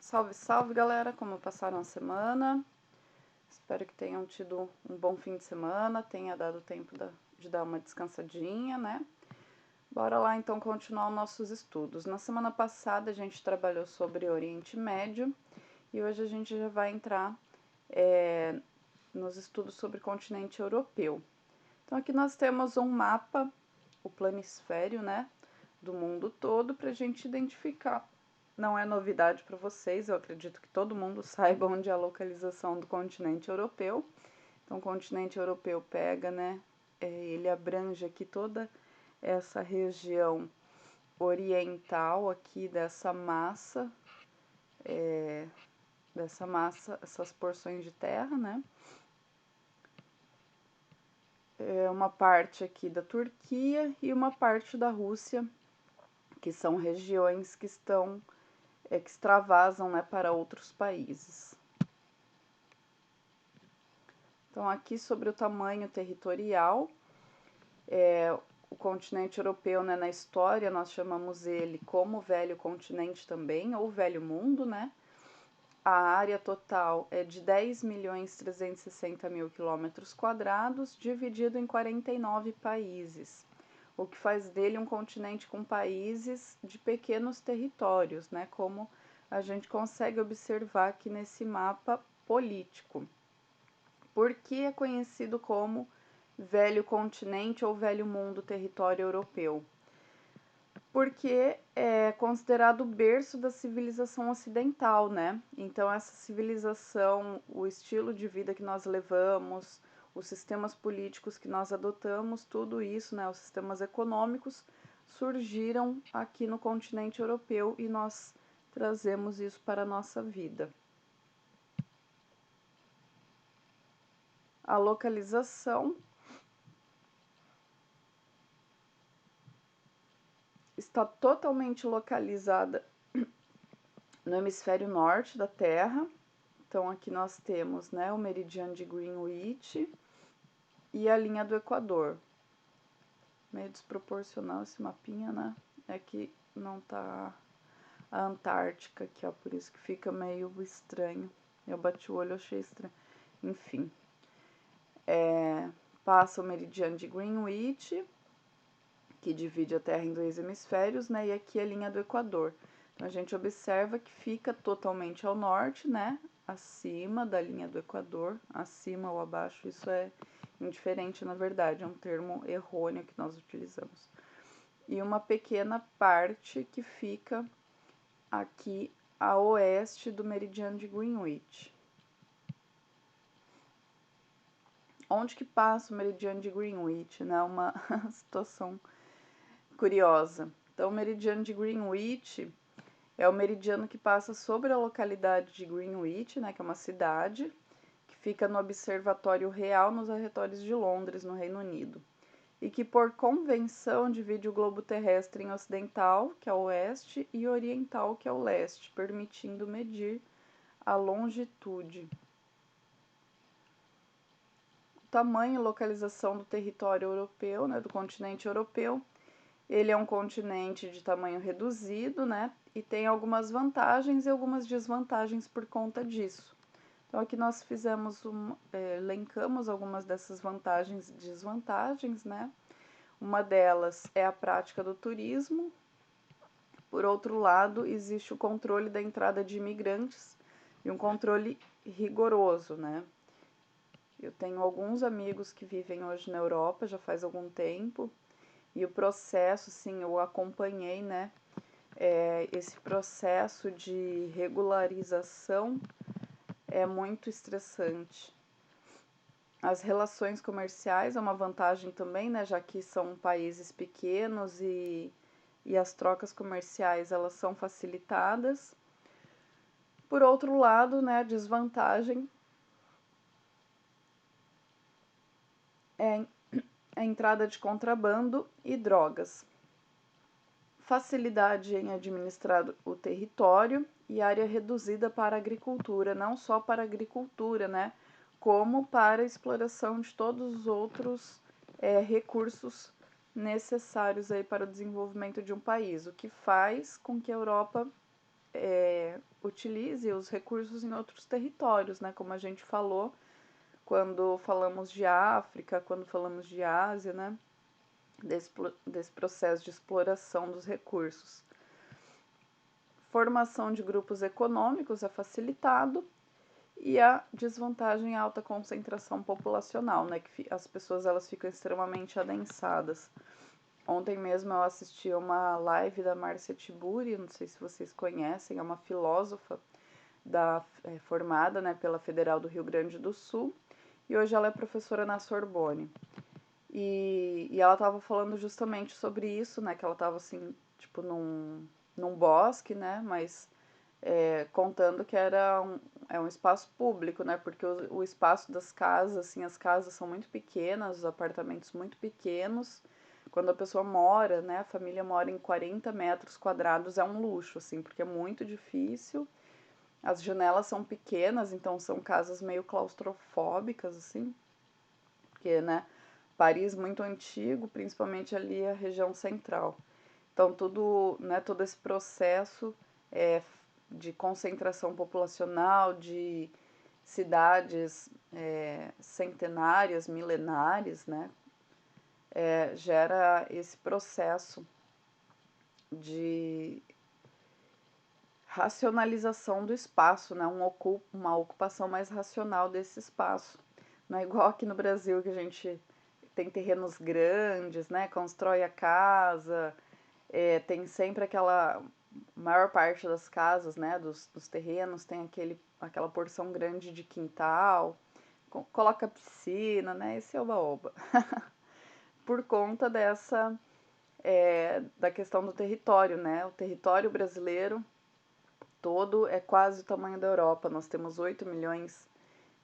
Salve, salve galera, como passaram a semana? Espero que tenham tido um bom fim de semana, tenha dado tempo de dar uma descansadinha, né? Bora lá então continuar os nossos estudos. Na semana passada a gente trabalhou sobre Oriente Médio e hoje a gente já vai entrar nos estudos sobre o continente europeu. Então aqui nós temos um mapa, o planisfério, né, do mundo todo, para a gente identificar. Não é novidade para vocês, eu acredito que todo mundo saiba onde é a localização do continente europeu. Então, o continente europeu pega, né, ele abrange aqui toda essa região oriental aqui dessa massa, essas porções de terra, né? É uma parte aqui da Turquia e uma parte da Rússia, que são regiões que estão que extravasam, né, para outros países. Então, aqui sobre o tamanho territorial, o continente europeu, né, na história, nós chamamos ele como Velho Continente também, ou Velho Mundo, né? A área total é de 10.360.000 km², dividido em 49 países, o que faz dele um continente com países de pequenos territórios, né, como a gente consegue observar aqui nesse mapa político. Por que é conhecido como Velho Continente ou Velho Mundo Território Europeu? Porque é considerado o berço da civilização ocidental, né? Então essa civilização, o estilo de vida que nós levamos, os sistemas políticos que nós adotamos, tudo isso, né, os sistemas econômicos, surgiram aqui no continente europeu e nós trazemos isso para a nossa vida. A localização está totalmente localizada no hemisfério norte da Terra. Então aqui nós temos, né, o meridiano de Greenwich e a linha do Equador. Meio desproporcional esse mapinha, né? É que não tá a Antártica aqui, ó, por isso que fica meio estranho. Eu bati o olho, achei estranho. Enfim. Passa o meridiano de Greenwich, que divide a Terra em dois hemisférios, né? E aqui a linha do Equador. Então a gente observa que fica totalmente ao norte, né? Acima da linha do Equador, acima ou abaixo, isso é indiferente, na verdade, é um termo errôneo que nós utilizamos. E uma pequena parte que fica aqui a oeste do meridiano de Greenwich. Onde que passa o meridiano de Greenwich, né? Uma situação curiosa. Então, o meridiano de Greenwich é o meridiano que passa sobre a localidade de Greenwich, né, que é uma cidade, que fica no Observatório Real nos arredores de Londres, no Reino Unido. E que, por convenção, divide o globo terrestre em ocidental, que é o oeste, e oriental, que é o leste, permitindo medir a longitude. O tamanho e localização do território europeu, né, do continente europeu. Ele é um continente de tamanho reduzido, né? E tem algumas vantagens e algumas desvantagens por conta disso. Então, aqui nós fizemos elencamos algumas dessas vantagens e desvantagens, né? Uma delas é a prática do turismo. Por outro lado, existe o controle da entrada de imigrantes e um controle rigoroso, né? Eu tenho alguns amigos que vivem hoje na Europa, já faz algum tempo, e o processo, sim, eu acompanhei, né? Esse processo de regularização é muito estressante. As relações comerciais é uma vantagem também, né? Já que são países pequenos e as trocas comerciais elas são facilitadas. Por outro lado, né, a desvantagem é a entrada de contrabando e drogas. Facilidade em administrar o território e área reduzida para a agricultura, não só para a agricultura, né, como para a exploração de todos os outros recursos necessários aí para o desenvolvimento de um país, o que faz com que a Europa utilize os recursos em outros territórios, né? Como a gente falou quando falamos de África, quando falamos de Ásia, né? Desse processo de exploração dos recursos. Formação de grupos econômicos é facilitado e a desvantagem é a alta concentração populacional, né? Que as pessoas elas ficam extremamente adensadas. Ontem mesmo eu assisti a uma live da Márcia Tiburi, não sei se vocês conhecem, é uma filósofa formada, né, pela Federal do Rio Grande do Sul, e hoje ela é professora na Sorbonne. E ela estava falando justamente sobre isso, né, que ela estava assim, tipo, num bosque, né, mas contando que era um espaço público, né, porque o espaço das casas, assim, as casas são muito pequenas, os apartamentos muito pequenos. Quando a pessoa mora, né, a família mora em 40 metros quadrados, é um luxo, assim, porque é muito difícil. As janelas são pequenas, então são casas meio claustrofóbicas, assim, porque, né, Paris muito antigo, principalmente ali a região central. Então, tudo, né, todo esse processo de concentração populacional, de cidades centenárias, milenares, né, gera esse processo de racionalização do espaço, né? Uma ocupação mais racional desse espaço. Não é igual aqui no Brasil que a gente tem terrenos grandes, né? Constrói a casa, tem sempre aquela maior parte das casas, né? Dos terrenos tem aquela porção grande de quintal, coloca piscina, né? Esse é oba-oba. Por conta da questão do território, né? O território brasileiro todo é quase o tamanho da Europa. Nós temos 8 milhões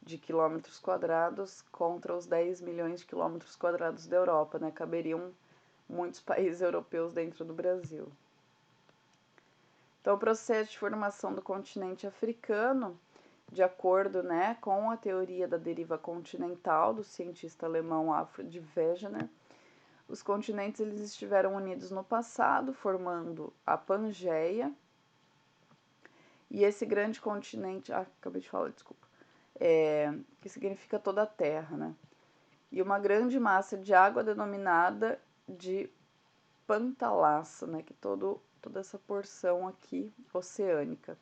de quilômetros quadrados contra os 10 milhões de quilômetros quadrados da Europa, né? Caberiam muitos países europeus dentro do Brasil. Então, o processo de formação do continente africano, de acordo, né, com a teoria da deriva continental do cientista alemão Alfred Wegener, os continentes eles estiveram unidos no passado, formando a Pangeia. E esse grande continente, acabei de falar, desculpa, que significa toda a Terra, né? E uma grande massa de água denominada de Pantalassa, né? Que toda essa porção aqui oceânica.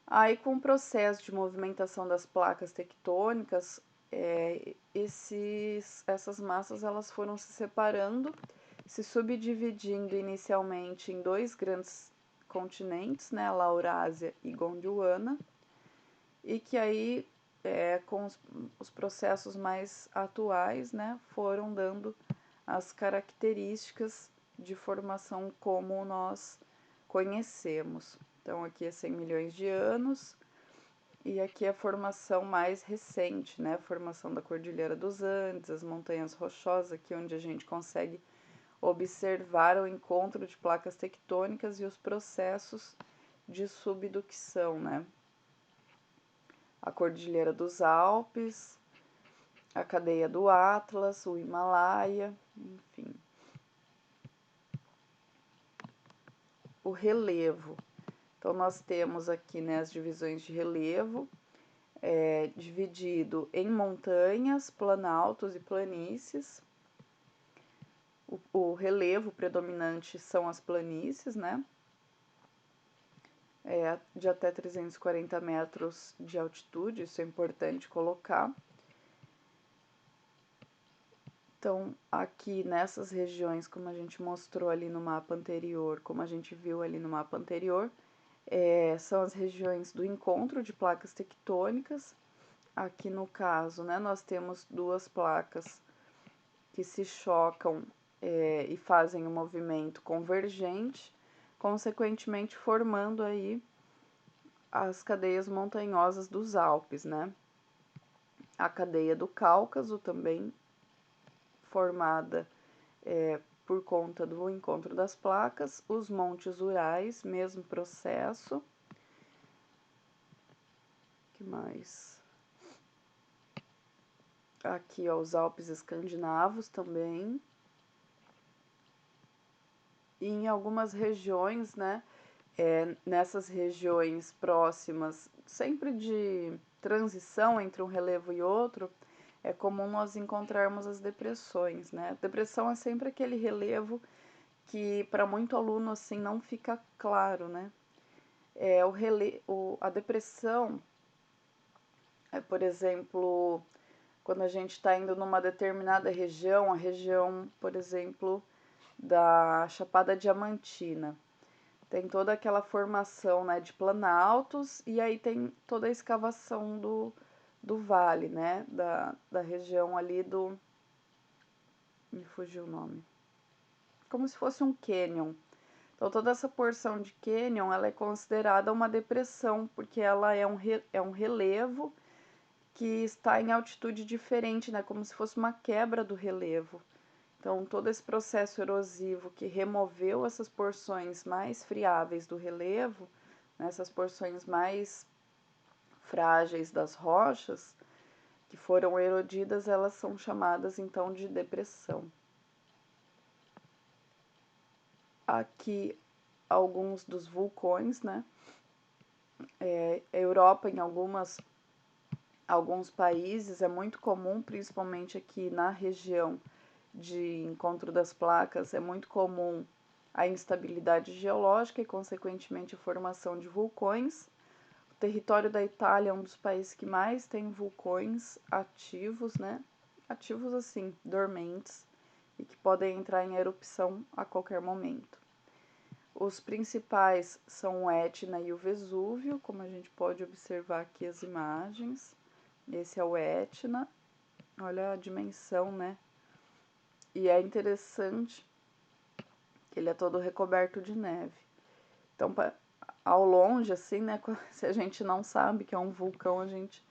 Aí, com o processo de movimentação das placas tectônicas, essas massas elas foram se separando, se subdividindo inicialmente em dois grandes continentes, né, Laurásia e Gondwana, e que aí, com os processos mais atuais, né, foram dando as características de formação como nós conhecemos. Então, aqui é 100 milhões de anos, e aqui é a formação mais recente, né, a formação da Cordilheira dos Andes, as montanhas rochosas, aqui onde a gente consegue observar o encontro de placas tectônicas e os processos de subducção, né? A Cordilheira dos Alpes, a cadeia do Atlas, o Himalaia, enfim. O relevo. Então, nós temos aqui, né, as divisões de relevo, dividido em montanhas, planaltos e planícies. O relevo predominante são as planícies, né? De até 340 metros de altitude, isso é importante colocar. Então, aqui nessas regiões, como a gente mostrou ali no mapa anterior, como a gente viu ali no mapa anterior, são as regiões do encontro de placas tectônicas. Aqui no caso, né, nós temos duas placas que se chocam e fazem um movimento convergente, consequentemente formando aí as cadeias montanhosas dos Alpes, né? A cadeia do Cáucaso também formada por conta do encontro das placas, os montes Urais, mesmo processo. Que mais? Aqui, ó, os Alpes escandinavos também. E em algumas regiões, né, Nessas regiões próximas, sempre de transição entre um relevo e outro, é comum nós encontrarmos as depressões, né? Depressão é sempre aquele relevo que para muito aluno assim não fica claro, né? A depressão é, por exemplo, quando a gente está indo numa determinada região, a região, por exemplo, da Chapada Diamantina. Tem toda aquela formação, né, de planaltos e aí tem toda a escavação do vale, né, da região ali do... Me fugiu o nome. Como se fosse um cânion. Então toda essa porção de cânion, ela é considerada uma depressão, porque ela é um relevo que está em altitude diferente, né, como se fosse uma quebra do relevo. Então, todo esse processo erosivo que removeu essas porções mais friáveis do relevo, né, essas porções mais frágeis das rochas, que foram erodidas, elas são chamadas então de depressão. Aqui, alguns dos vulcões, né? A Europa, em alguns países, é muito comum, principalmente aqui na região de encontro das placas, é muito comum a instabilidade geológica e, consequentemente, a formação de vulcões. O território da Itália é um dos países que mais tem vulcões ativos, né? Ativos assim, dormentes, e que podem entrar em erupção a qualquer momento. Os principais são o Etna e o Vesúvio, como a gente pode observar aqui as imagens. Esse é o Etna, olha a dimensão, né? E é interessante que ele é todo recoberto de neve. Então, ao longe, assim, né, se a gente não sabe que é um vulcão, a gente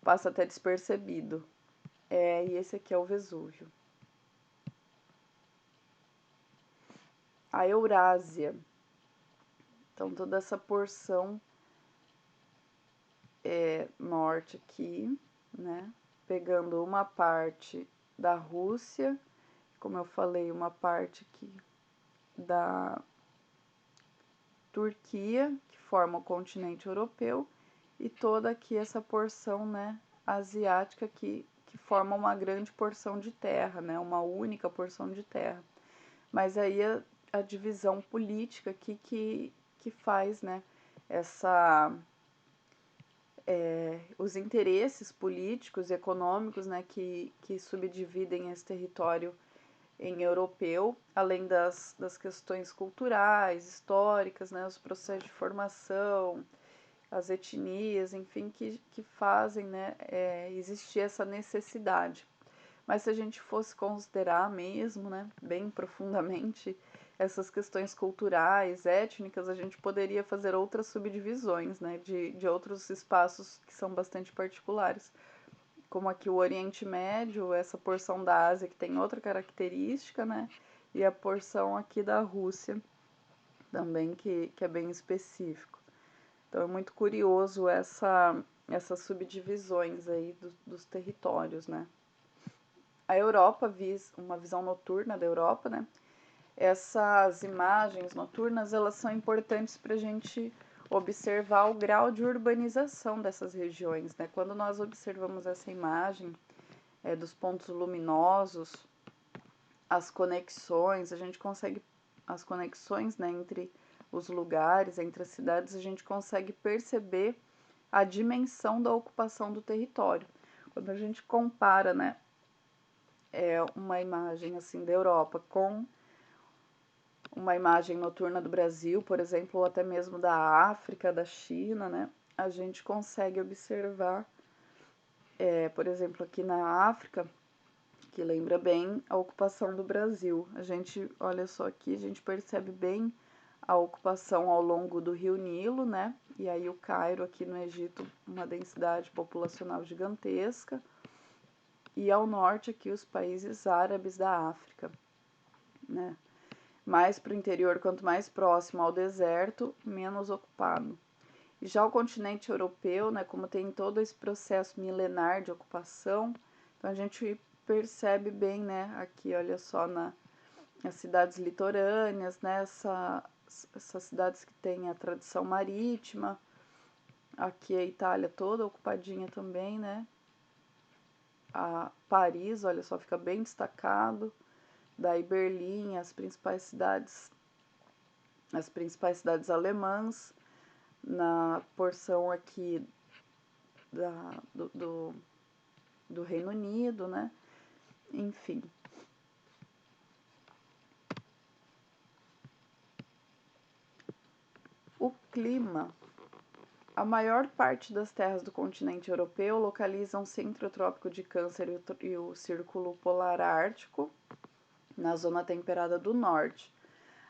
passa até despercebido. E esse aqui é o Vesúvio. A Eurásia. Então, toda essa porção norte aqui, né, pegando uma parte da Rússia, como eu falei, uma parte aqui da Turquia, que forma o continente europeu, e toda aqui essa porção, né, asiática que forma uma grande porção de terra, né, uma única porção de terra. Mas aí a divisão política aqui que faz, né, os interesses políticos e econômicos, né, que subdividem esse território em europeu, além das questões culturais, históricas, né, os processos de formação, as etnias, enfim, que fazem, né, existir essa necessidade. Mas se a gente fosse considerar mesmo, né, bem profundamente, essas questões culturais, étnicas, a gente poderia fazer outras subdivisões, né, de outros espaços que são bastante particulares. Como aqui o Oriente Médio, essa porção da Ásia que tem outra característica, né, e a porção aqui da Rússia também, que é bem específico. Então é muito curioso essas subdivisões aí dos territórios, né. A Europa, uma visão noturna da Europa, né, essas imagens noturnas, elas são importantes para a gente observar o grau de urbanização dessas regiões, né? Quando nós observamos essa imagem dos pontos luminosos, as conexões, a gente consegue, as conexões, né, entre os lugares, entre as cidades, a gente consegue perceber a dimensão da ocupação do território. Quando a gente compara, né, uma imagem assim da Europa com uma imagem noturna do Brasil, por exemplo, ou até mesmo da África, da China, né? A gente consegue observar, por exemplo, aqui na África, que lembra bem a ocupação do Brasil. A gente, olha só aqui, a gente percebe bem a ocupação ao longo do Rio Nilo, né? E aí o Cairo aqui no Egito, uma densidade populacional gigantesca. E ao norte aqui os países árabes da África, né? Mais para o interior, quanto mais próximo ao deserto, menos ocupado. E já o continente europeu, né, como tem todo esse processo milenar de ocupação, então a gente percebe bem, né, aqui, olha só, nas cidades litorâneas, né, essas cidades que têm a tradição marítima. Aqui a Itália toda ocupadinha também, né? A Paris, olha só, fica bem destacado. Daí Berlim, as principais cidades alemãs. Na porção aqui do Reino Unido, né? Enfim. O clima. A maior parte das terras do continente europeu localizam o centro trópico de Câncer e o Círculo Polar Ártico, na zona temperada do norte.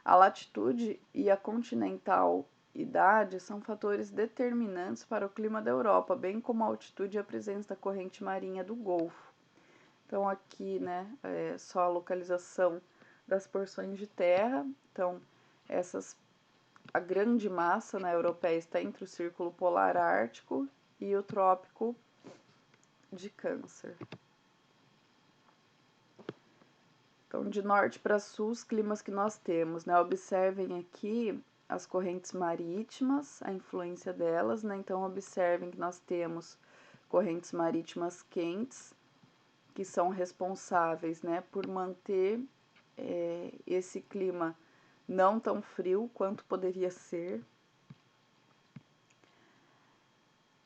A latitude e a continentalidade são fatores determinantes para o clima da Europa, bem como a altitude e a presença da corrente marinha do Golfo. Então aqui, né, é só a localização das porções de terra. Então, a grande massa, né, europeia está entre o Círculo Polar Ártico e o Trópico de Câncer. Então, de norte para sul, os climas que nós temos, né? Observem aqui as correntes marítimas, a influência delas, né? Então, observem que nós temos correntes marítimas quentes, que são responsáveis, né, por manter esse clima não tão frio quanto poderia ser.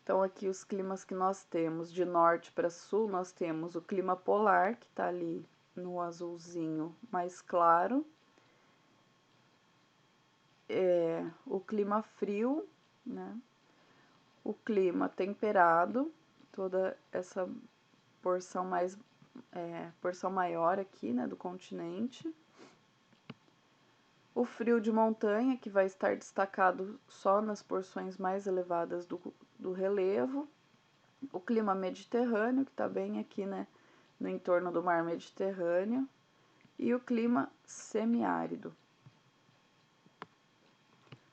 Então, aqui os climas que nós temos, de norte para sul, nós temos o clima polar, que está ali no azulzinho mais claro. O clima frio, né? O clima temperado, toda essa porção porção maior aqui, né, do continente. O frio de montanha, que vai estar destacado só nas porções mais elevadas do relevo. O clima mediterrâneo, que está bem aqui, né, no entorno do mar Mediterrâneo. E o clima semiárido.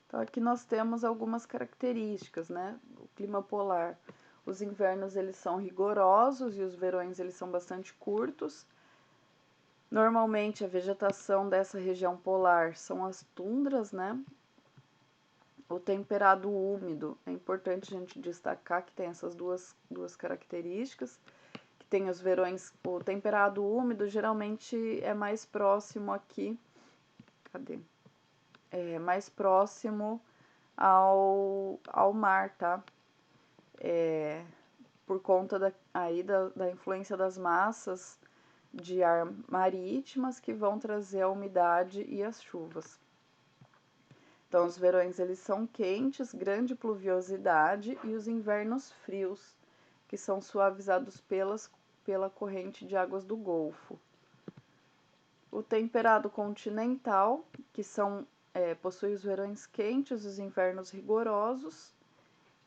Então, aqui nós temos algumas características, né? O clima polar. Os invernos, eles são rigorosos e os verões, eles são bastante curtos. Normalmente, a vegetação dessa região polar são as tundras, né? O temperado úmido, é importante a gente destacar que tem essas duas características, que tem os verões, o temperado úmido geralmente é mais próximo aqui, É mais próximo ao mar, tá? Por conta da influência das massas de ar marítimas que vão trazer a umidade e as chuvas. Então, os verões eles são quentes, grande pluviosidade, e os invernos frios, que são suavizados pela corrente de águas do Golfo. O temperado continental, que possui os verões quentes e os invernos rigorosos,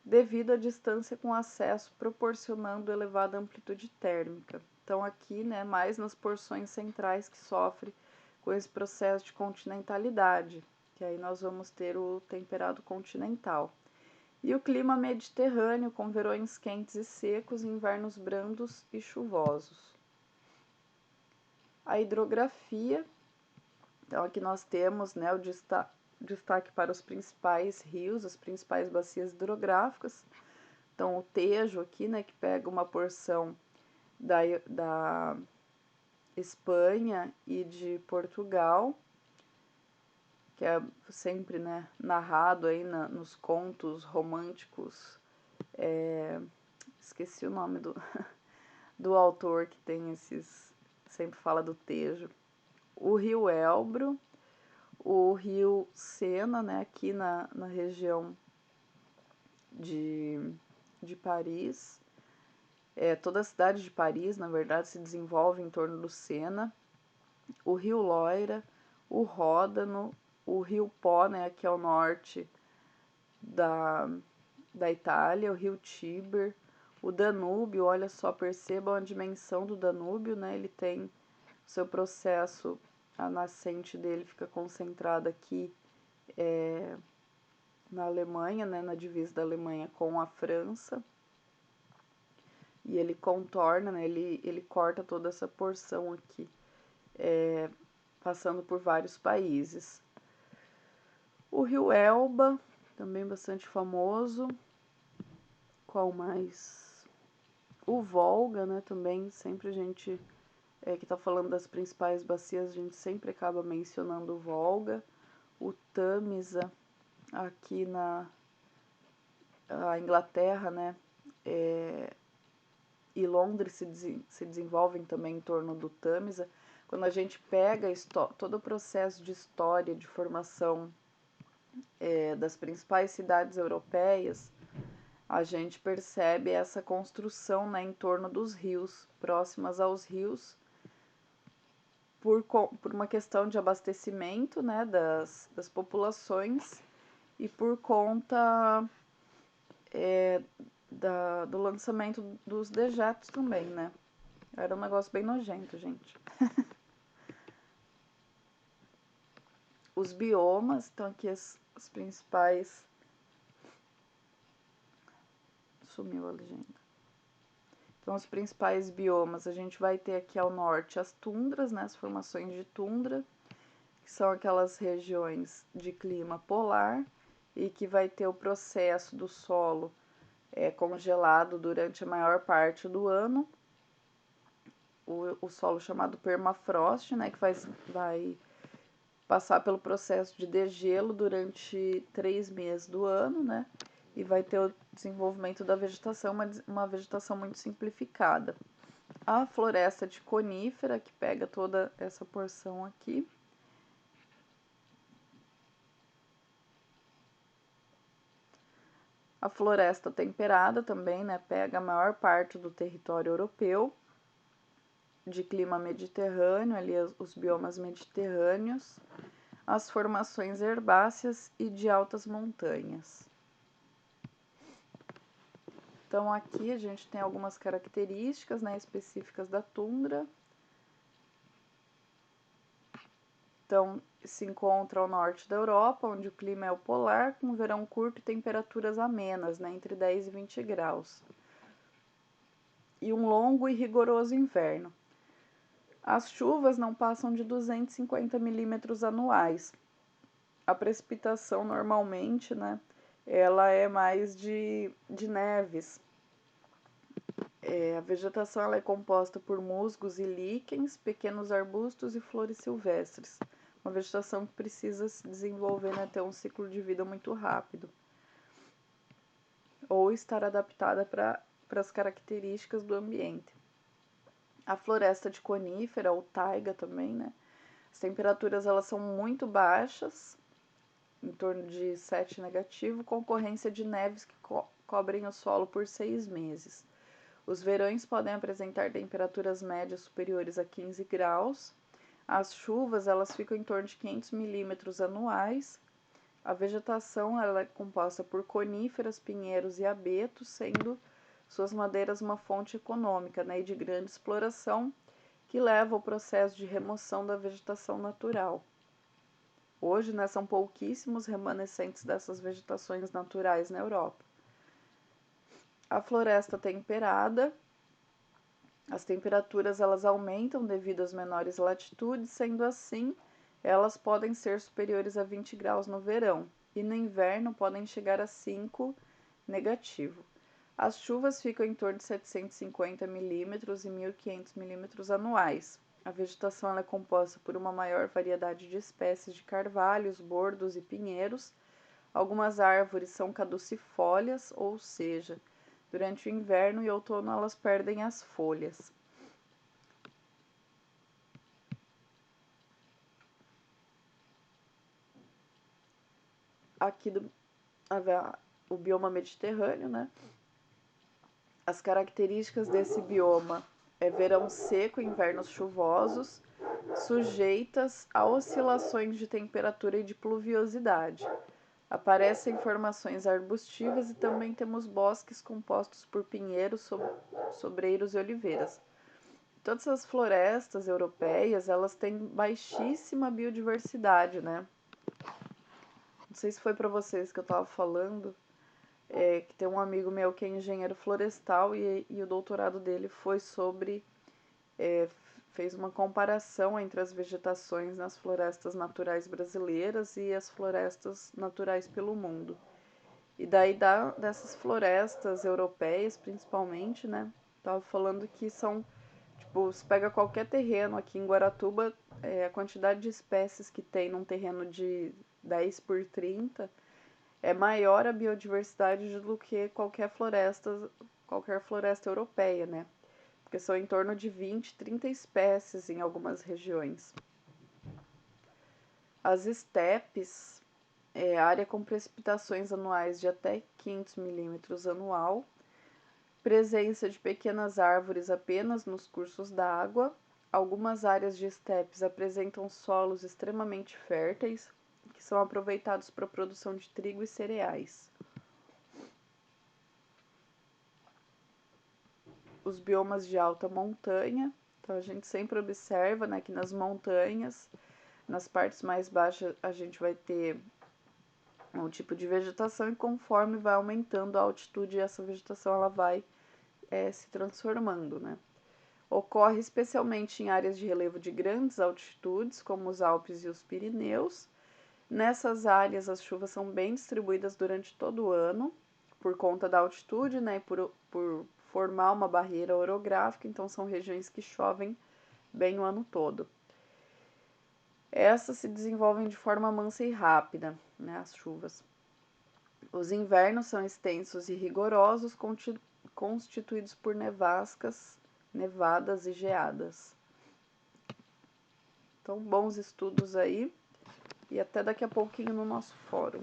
devido à distância com acesso, proporcionando elevada amplitude térmica. Então, aqui, né, mais nas porções centrais que sofre com esse processo de continentalidade, que aí nós vamos ter o temperado continental. E o clima mediterrâneo, com verões quentes e secos, invernos brandos e chuvosos. A hidrografia, então aqui nós temos, né, o destaque para os principais rios, as principais bacias hidrográficas. Então, o Tejo aqui, né, que pega uma porção da Espanha e de Portugal, que é sempre, né, narrado aí nos contos românticos. Esqueci o nome do autor que tem sempre fala do Tejo. O rio Elbro, o rio Sena, né, aqui na região de Paris. Toda a cidade de Paris, na verdade, se desenvolve em torno do Sena. O rio Loira, o Ródano, o rio Pó, né, aqui ao norte da Itália, o rio Tiber, o Danúbio. Olha só, percebam a dimensão do Danúbio, né, ele tem o seu processo, a nascente dele fica concentrada aqui na Alemanha, né, na divisa da Alemanha com a França. E ele contorna, né, ele corta toda essa porção aqui, passando por vários países. O rio Elba, também bastante famoso. Qual mais? O Volga, né, também, sempre a gente que está falando das principais bacias, a gente sempre acaba mencionando o Volga. O Tâmisa, aqui na Inglaterra, né, e Londres se desenvolvem também em torno do Tâmisa. Quando a gente pega todo o processo de história, de formação das principais cidades europeias, a gente percebe essa construção, né, em torno dos rios, próximas aos rios, por uma questão de abastecimento, né, das populações e por conta do lançamento dos dejetos também, né. Era um negócio bem nojento, gente. Os biomas, estão aqui as principais... Sumiu a legenda. Então, os principais biomas, a gente vai ter aqui ao norte as tundras, né, as formações de tundra, que são aquelas regiões de clima polar e que vai ter o processo do solo congelado durante a maior parte do ano, o solo chamado permafrost, né, que vai passar pelo processo de degelo durante 3 meses do ano, né, e vai ter o desenvolvimento da vegetação, uma vegetação muito simplificada. A floresta de conífera, que pega toda essa porção aqui. A floresta temperada também, né, pega a maior parte do território europeu, de clima mediterrâneo, ali os biomas mediterrâneos, as formações herbáceas e de altas montanhas. Então, aqui a gente tem algumas características, né, específicas da tundra. Então, se encontra ao norte da Europa, onde o clima é o polar, com verão curto e temperaturas amenas, né, entre 10 e 20 graus. E um longo e rigoroso inverno. As chuvas não passam de 250 milímetros anuais. A precipitação, normalmente, né, ela é mais de neves. A vegetação ela é composta por musgos e líquens, pequenos arbustos e flores silvestres. Uma vegetação que precisa se desenvolver, né, ter um ciclo de vida muito rápido. Ou estar adaptada para as características do ambiente. A floresta de conífera, ou taiga também, né? As temperaturas elas são muito baixas, em torno de 7 negativo, com ocorrência de neves que cobrem o solo por 6 meses. Os verões podem apresentar temperaturas médias superiores a 15 graus. As chuvas elas ficam em torno de 500 milímetros anuais. A vegetação ela é composta por coníferas, pinheiros e abetos, sendo suas madeiras uma fonte econômica, né, e de grande exploração, que leva ao processo de remoção da vegetação natural. Hoje, né, são pouquíssimos remanescentes dessas vegetações naturais na Europa. A floresta temperada, as temperaturas elas aumentam devido às menores latitudes, sendo assim, elas podem ser superiores a 20 graus no verão e no inverno podem chegar a 5 negativo. As chuvas ficam em torno de 750 milímetros e 1.500 milímetros anuais. A vegetação ela é composta por uma maior variedade de espécies de carvalhos, bordos e pinheiros. Algumas árvores são caducifólias, ou seja, durante o inverno e outono elas perdem as folhas. Aqui o bioma mediterrâneo, né? As características desse bioma é verão seco e invernos chuvosos, sujeitas a oscilações de temperatura e de pluviosidade. Aparecem formações arbustivas e também temos bosques compostos por pinheiros, sobreiros e oliveiras. Todas as florestas europeias, elas têm baixíssima biodiversidade, né? Não sei se foi para vocês que eu estava falando, que tem um amigo meu que é engenheiro florestal e o doutorado dele foi sobre fez uma comparação entre as vegetações nas florestas naturais brasileiras e as florestas naturais pelo mundo. E daí dessas florestas europeias, principalmente, né? Tava falando que são, tipo, você pega qualquer terreno aqui em Guaratuba, a quantidade de espécies que tem num terreno de 10 por 30 é maior a biodiversidade do que qualquer floresta europeia, né? Porque são em torno de 20, 30 espécies em algumas regiões. As estepes área com precipitações anuais de até 500 milímetros anual, presença de pequenas árvores apenas nos cursos d'água. Algumas áreas de estepes apresentam solos extremamente férteis, que são aproveitados para a produção de trigo e cereais. Os biomas de alta montanha, então a gente sempre observa, né, que nas montanhas, nas partes mais baixas, a gente vai ter um tipo de vegetação e conforme vai aumentando a altitude, essa vegetação ela vai se transformando, né? Ocorre especialmente em áreas de relevo de grandes altitudes, como os Alpes e os Pirineus. Nessas áreas, as chuvas são bem distribuídas durante todo o ano, por conta da altitude, né, por formar uma barreira orográfica, então são regiões que chovem bem o ano todo. Essas se desenvolvem de forma mansa e rápida, né, as chuvas. Os invernos são extensos e rigorosos, constituídos por nevascas, nevadas e geadas. Então, bons estudos aí e até daqui a pouquinho no nosso fórum.